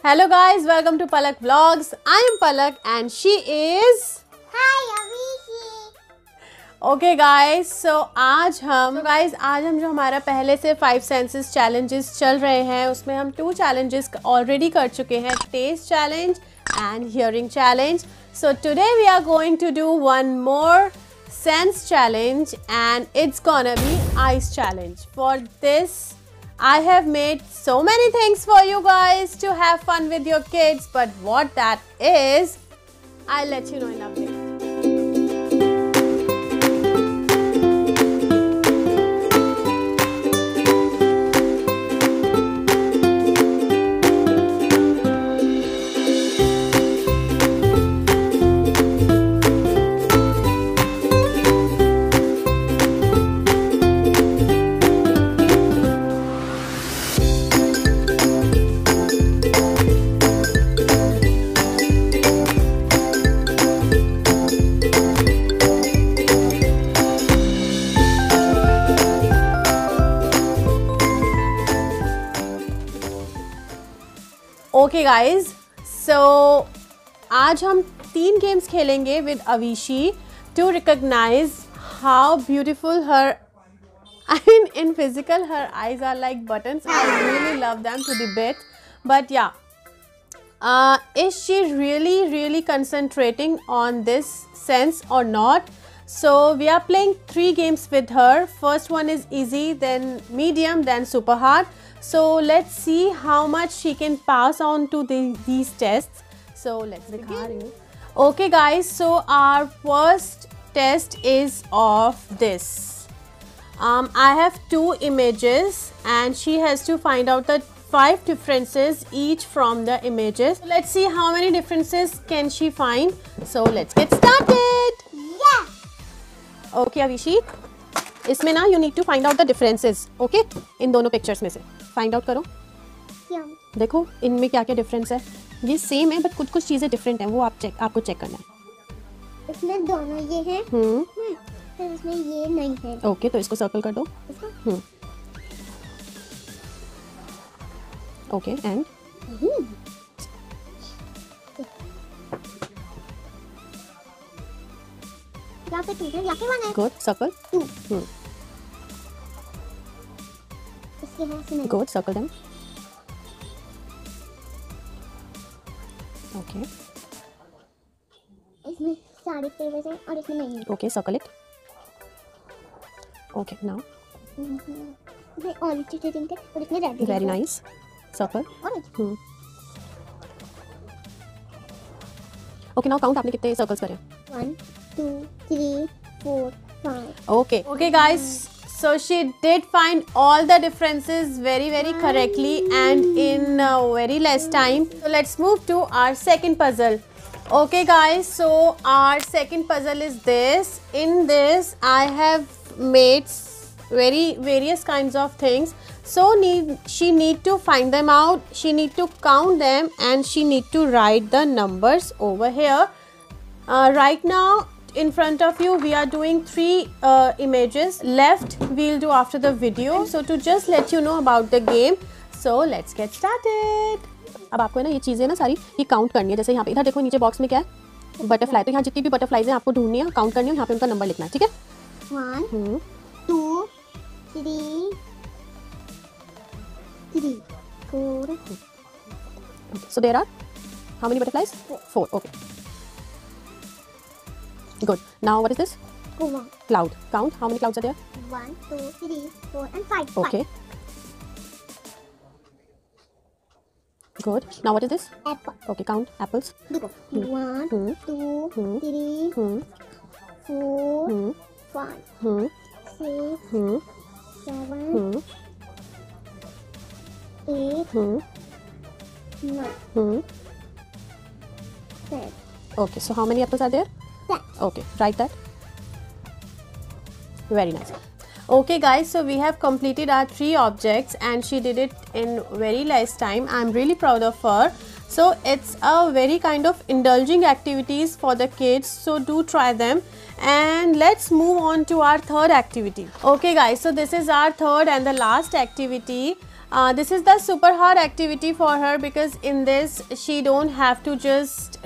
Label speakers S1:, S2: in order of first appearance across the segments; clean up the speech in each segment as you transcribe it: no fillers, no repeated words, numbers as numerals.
S1: Hello guys, welcome to Palak Vlogs. I am Palak and she is...
S2: Hi, Avishi.
S1: Okay guys, so आज हम जो हमारा पहले से 5 सेंसेस चैलेंजेस चल रहे हैं उसमें हम 2 चैलेंजेस ऑलरेडी कर चुके हैं, test challenge and hearing challenge. So today we are going to do one more sense challenge and it's gonna be eyes challenge. For this I have made so many things for you guys to have fun with your kids, but what that is, I'll let you know in a bit. Okay guys, so आज हम 3 games खेलेंगे with Avishi to recognise how beautiful her, I mean in physical her eyes are like buttons. I really love them to the bit, but yeah, is she really concentrating on this sense or not? So we are playing 3 games with her. First one is easy, then medium, then super hard. So let's see how much she can pass on to these tests. So let's begin. Okay guys, so our first test is of this. I have 2 images and she has to find out the 5 differences each from the images. So let's see how many differences can she find. So let's get started.
S2: Yeah.
S1: Okay Avishi, इसमें ना you need to find out the differences. Okay, इन दोनों pictures में से find out करो.
S2: Yeah.
S1: देखो इनमें क्या क्या difference है. ये same है but कुछ चीज़ें different हैं, वो आपको check करना है.
S2: इसमें दोनों ये हैं. फिर इसमें ये नहीं है.
S1: ओके, तो इसको सर्कल कर दो. ओके एंड
S2: यहाँ पे 2 है, यहाँ पे 1 है.
S1: Good, circle.
S2: इसके है, इसमें नहीं.
S1: Good, circle them. ओके
S2: इसमें सारे फ्लेवर्स हैं और इसमें नहीं है.
S1: Okay, circle it. Okay now
S2: इसमें ऑरेंज टिंट है और इसमें red.
S1: Very nice. Circle.
S2: Orange.
S1: Okay now count, आपने कितने सर्कल्स करे?
S2: 1 2 3 4 5.
S1: Okay guys, so she did find all the differences very correctly and in very less time. So let's move to our second puzzle. Okay guys, so our second puzzle is this. In this I have made various kinds of things. So she need to find them out, she need to count them and she need to write the numbers over here. Right now in front of you we are doing 3 images. Left we'll do after the video. So to just let you know about the game, so let's get started. अब आपको है ना ये चीज़ें ना सारी ये count करनी है. जैसे यहाँ पे इधर देखो नीचे बॉक्स में क्या है, बटरफ्लाई. तो यहाँ जितनी भी बटरफ्लाइज हैं आपको ढूंढनी है, काउंट करनी है, यहाँ पे उनका नंबर लिखना है. ठीक है.
S2: 1 2 3 4.
S1: So there are how many butterflies? 4. Okay. Good. Now what is this? Cloud. Count how many clouds are there?
S2: 1 2 3 4 and 5.
S1: Okay. Good. Now what is this?
S2: Apple.
S1: Okay, count apples.
S2: देखो 1 2 3 4 5 6 7 8 9 10.
S1: Okay, so how many apples are there?
S2: 10.
S1: Okay, write that. Very nice. Okay guys, so we have completed our 3 objects and she did it in very less time. I'm really proud of her. So it's a very kind of indulging activities for the kids, so do try them. And let's move on to our third activity. Okay guys, so this is our third and the last activity. This is the super hard activity for her because in this she don't have to just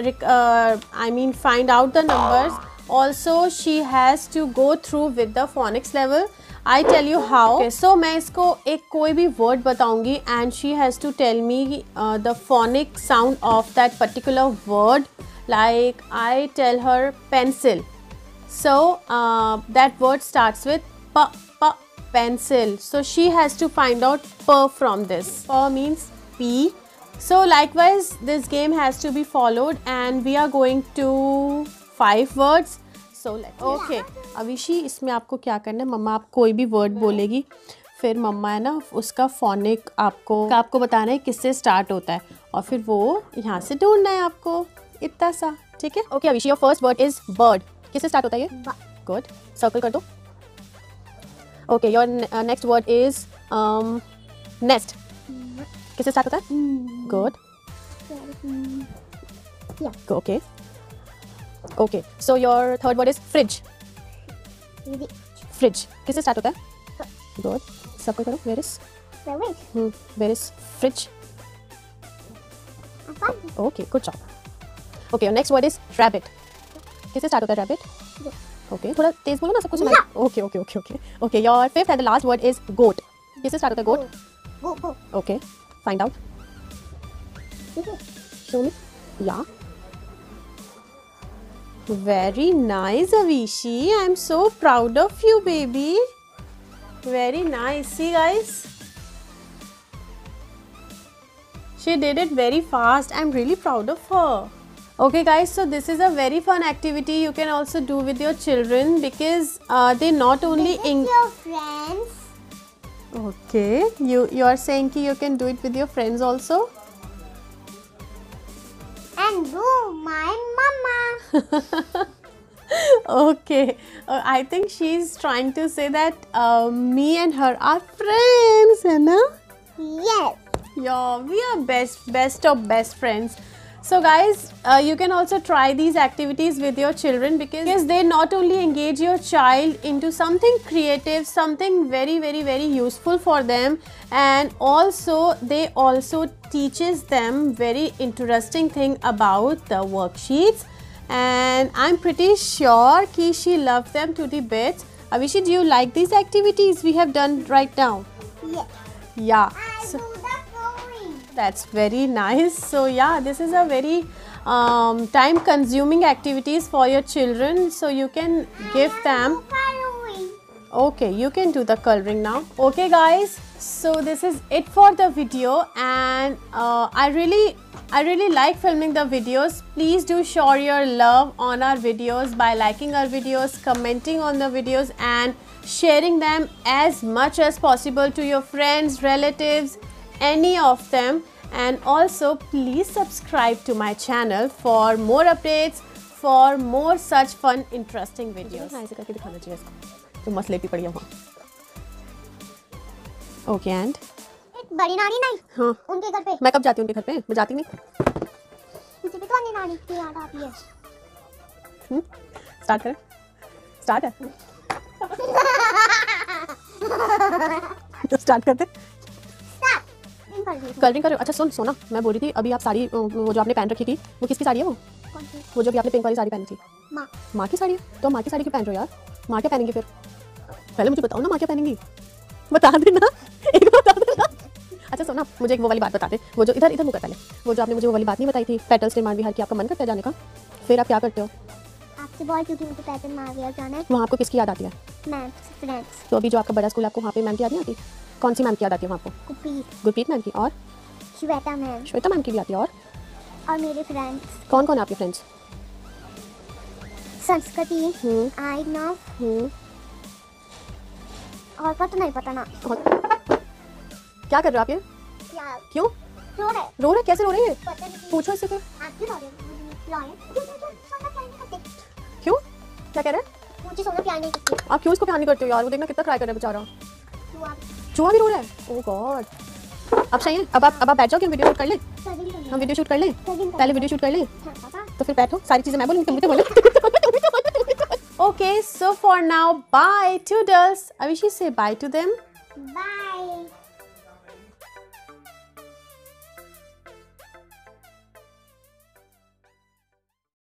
S1: find out the numbers. Also she has to go through with the phonics level. I tell you how. Okay, so मैं इसको एक कोई भी word बताऊंगी and she has to tell me the phonic sound of that particular word. Like I tell her pencil. So that word starts with p, pencil. So she has to find out p from this. P means P. So likewise this game has to be followed and we are going to 5 words. So let's okay. Avishi इसमें आपको क्या करना है, मम्मा आप कोई भी word बोलेगी, फिर मम्मा है ना उसका फोनिक आपको बताना है किससे स्टार्ट होता है और फिर वो यहाँ से ढूंढना है आपको, इतना सा, ठीक है? Okay Avishi, your first word is bird. किससे स्टार्ट होता है ये? गुड, सर्कल कर दो. Okay, your next word is nest. किससे स्टार्ट होता है? Good. Okay okay, so your third word is fridge. Fridge किससे स्टार्ट होता है? गुड, सर्कल करो. Where is fridge? Okay, good job. Okay, your next word is rabbit. किससे start होता है रैबिट? ओके, थोड़ा तेज बोलो ना, सब कुछ सुनाई. Okay okay okay okay okay, your fifth and the last word is goat. किससे स्टार्ट होता है goat? Okay, find out. Show me. Yeah, very nice Avishi, I'm so proud of you baby, very nice. See guys, she did it very fast. I'm really proud of her. Okay guys, so this is a very fun activity you can also do with your children because they not only
S2: your friends.
S1: Okay, you are saying ki you can do it with your friends also.
S2: And do my mama.
S1: Okay, I think she's trying to say that me and her are friends, है ना?
S2: Yes.
S1: Yeah, we are best of best friends. So guys, you can also try these activities with your children because they not only engage your child into something creative, something very useful for them, and also they also teaches them very interesting thing about the worksheets, and I'm pretty sure ki she loves them to the bits. Avishi, do you like these activities we have done right now?
S2: Yes.
S1: Yeah.
S2: I do the drawing.
S1: That's very nice. So yeah, this is a very time consuming activities for your children, so you can give them. Okay, you can do the coloring now. Okay guys, so this is it for the video, and I really like filming the videos. Please do show your love on our videos by liking our videos, commenting on the videos, and sharing them as much as possible to your friends, relatives, any of them. And also please subscribe to my channel for more updates, for more such fun interesting videos. ऐसे करके दिखाना चाहिए इसको, तो मस्त लेटी पड़ी है वहाँ. ओके, एंड
S2: बड़ी नानी नहीं.
S1: हाँ,
S2: उनके घर पे.
S1: मैं कब जाती हूँ उनके घर पे? मैं जाती नहीं.
S2: मुझे भी तो नानी की याद आती है.
S1: स्टार्ट करें? स्टार्ट है. तो स्टार्ट करते. कलरिंग कर. अच्छा सुन, सोना, मैं बोल रही थी अभी आप साड़ी वो जो आपने पहन रखी थी वो किसकी साड़ी है? वो जो भी आपने पिंक वाली साड़ी पहनी थी, माँ की साड़ी है. तो माँ की साड़ी क्यों पहन रहे हो यार? माँ क्या पहनेंगी फिर? पहले मुझे बताओ ना, माँ क्या पहनेंगी? बता देना, एक बता देना. अच्छा सोना, मुझे एक वो वाली बात बता दे, वो जो इधर मुझे पहले वो जो आपने मुझे वो वाली बात नहीं बताई थी, पेटल्स डिमांड विहार की, आपका मन करता है जाने का? फिर आप क्या करते हो?
S2: आपसे बोल, क्योंकि मुझे पेटल मार विहार जाना है.
S1: वहाँ आपको किसकी याद आती है?
S2: Ma'am, friends.
S1: तो अभी जो आपका बड़ा स्कूल है, आपको वहाँ पे मैम की याद नहीं आती? कौन सी मैम की याद आती है वहाँ आपको? गुरप्रीत मैम की. और
S2: श्वेता मैम.
S1: श्वेता मैम की भी आती है. और
S2: मेरे फ्रेंड्स.
S1: कौन कौन है आपके फ्रेंड्स?
S2: संस्कृति, आइनव, और पता नहीं, पता ना.
S1: क्या कर रहे हो आप ये? क्यों रो रहे? कैसे रो रहे हैं? पूछो इससे. फिर क्यों? क्या कह रहे हैं?
S2: मुझे सोना प्यार नहीं करती.
S1: आप क्यों इसको प्यार नहीं करते हो यार? वो देखना कितना क्राई कर रहा है बेचारा. चूहा भी रो रहा है. ओह गॉड. अब सही है, अब आप बैठ जाओ कि हम वीडियो शूट कर लें? हम वीडियो शूट कर लें? पहले वीडियो शूट कर लें, तो फिर बैठो. सारी चीजें मैं बोलूँगी, तुम भी तो बोलो. Okay, so for now, bye, toodles. Avishi, say bye to them.
S2: Bye.